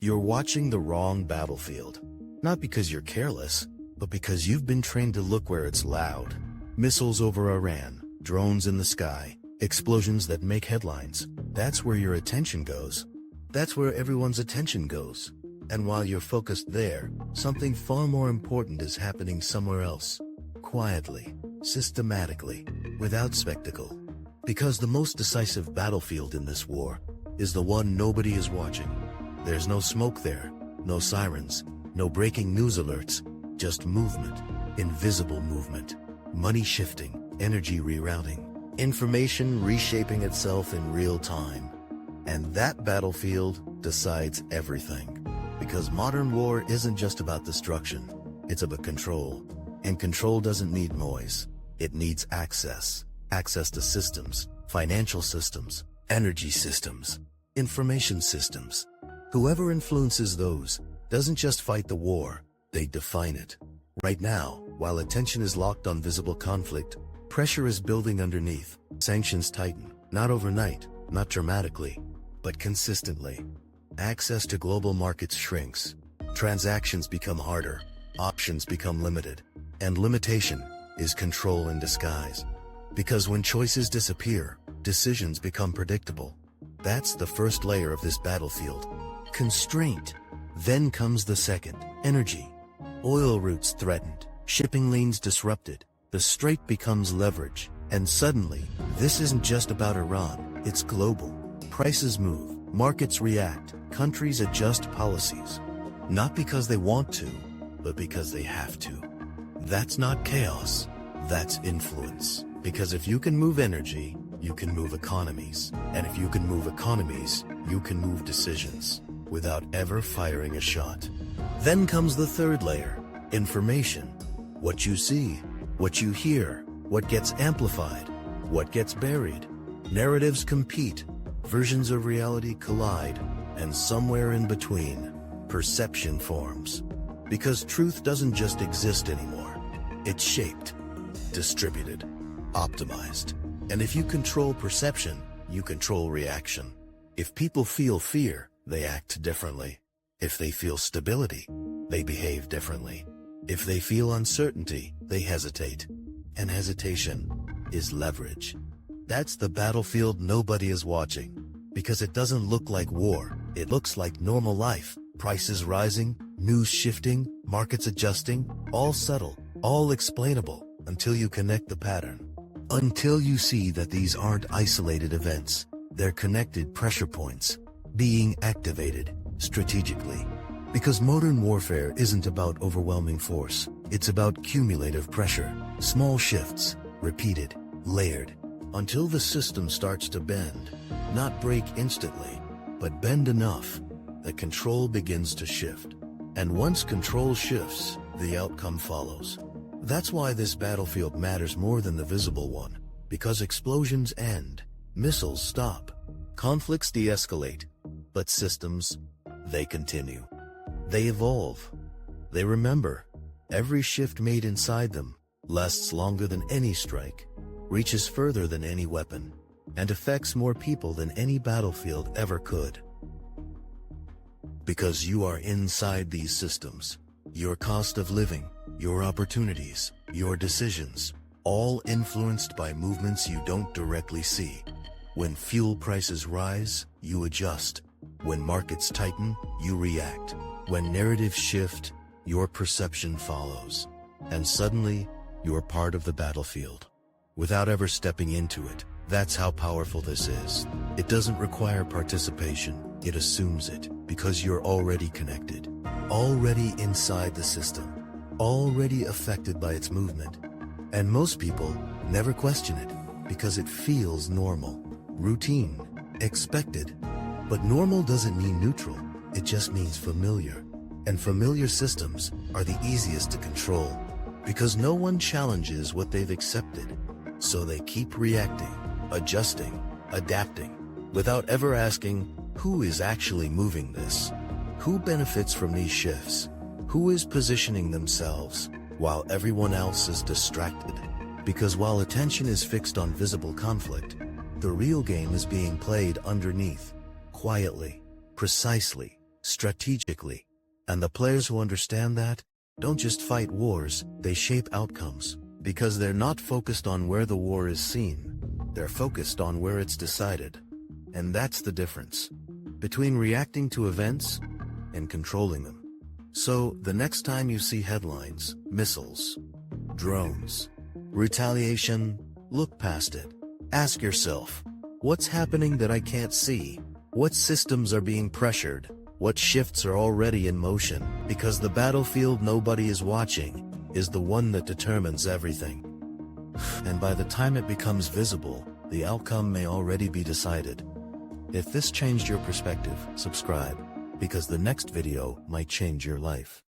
You're watching the wrong battlefield. Not because you're careless, but because you've been trained to look where it's loud. Missiles over Iran, drones in the sky, explosions that make headlines. That's where your attention goes. That's where everyone's attention goes. And while you're focused there, something far more important is happening somewhere else. Quietly, systematically, without spectacle. Because the most decisive battlefield in this war is the one nobody is watching. There's no smoke there, no sirens, no breaking news alerts, just movement, invisible movement, money shifting, energy rerouting, information reshaping itself in real time. And that battlefield decides everything. Because modern war isn't just about destruction, it's about control. And control doesn't need noise, it needs access. Access to systems, financial systems, energy systems, information systems. Whoever influences those doesn't just fight the war, they define it. Right now, while attention is locked on visible conflict, pressure is building underneath. Sanctions tighten, not overnight, not dramatically, but consistently. Access to global markets shrinks. Transactions become harder, options become limited, and limitation is control in disguise. Because when choices disappear, decisions become predictable. That's the first layer of this battlefield. Constraint. Then comes the second, energy. Oil routes threatened, shipping lanes disrupted, the strait becomes leverage. And suddenly, this isn't just about Iran, it's global. Prices move, markets react, countries adjust policies. Not because they want to, but because they have to. That's not chaos, that's influence. Because if you can move energy, you can move economies. And if you can move economies, you can move decisions without ever firing a shot. Then comes the third layer, information. What you see, what you hear, what gets amplified, what gets buried. Narratives compete, versions of reality collide, and somewhere in between, perception forms. Because truth doesn't just exist anymore. It's shaped, distributed, optimized. And if you control perception, you control reaction. If people feel fear, they act differently. If they feel stability, they behave differently. If they feel uncertainty, they hesitate. And hesitation is leverage. That's the battlefield nobody is watching. Because it doesn't look like war, it looks like normal life. Prices rising, news shifting, markets adjusting, all subtle, all explainable, until you connect the pattern. Until you see that these aren't isolated events, they're connected pressure points, being activated strategically. Because modern warfare isn't about overwhelming force, it's about cumulative pressure, small shifts, repeated, layered, until the system starts to bend, not break instantly, but bend enough that control begins to shift. And once control shifts, the outcome follows. That's why this battlefield matters more than the visible one, because explosions end, missiles stop, conflicts de-escalate, but systems, they continue. They evolve. They remember. Every shift made inside them lasts longer than any strike, reaches further than any weapon, and affects more people than any battlefield ever could. Because you are inside these systems, your cost of living, your opportunities, your decisions, all influenced by movements you don't directly see. When fuel prices rise, you adjust. When markets tighten, you react. When narratives shift, your perception follows. And suddenly, you're part of the battlefield, without ever stepping into it. That's how powerful this is. It doesn't require participation, it assumes it, because you're already connected, already inside the system, already affected by its movement. And most people never question it, because it feels normal, routine, expected. But normal doesn't mean neutral, it just means familiar. And familiar systems are the easiest to control, because no one challenges what they've accepted. So they keep reacting, adjusting, adapting, without ever asking, who is actually moving this? Who benefits from these shifts? Who is positioning themselves while everyone else is distracted? Because while attention is fixed on visible conflict, the real game is being played underneath, quietly, precisely, strategically. And the players who understand that don't just fight wars, they shape outcomes. Because they're not focused on where the war is seen, they're focused on where it's decided. And that's the difference between reacting to events and controlling them. So, the next time you see headlines, missiles, drones, retaliation, look past it. Ask yourself, what's happening that I can't see? What systems are being pressured? What shifts are already in motion? Because the battlefield nobody is watching is the one that determines everything. And by the time it becomes visible, the outcome may already be decided. If this changed your perspective, subscribe, because the next video might change your life.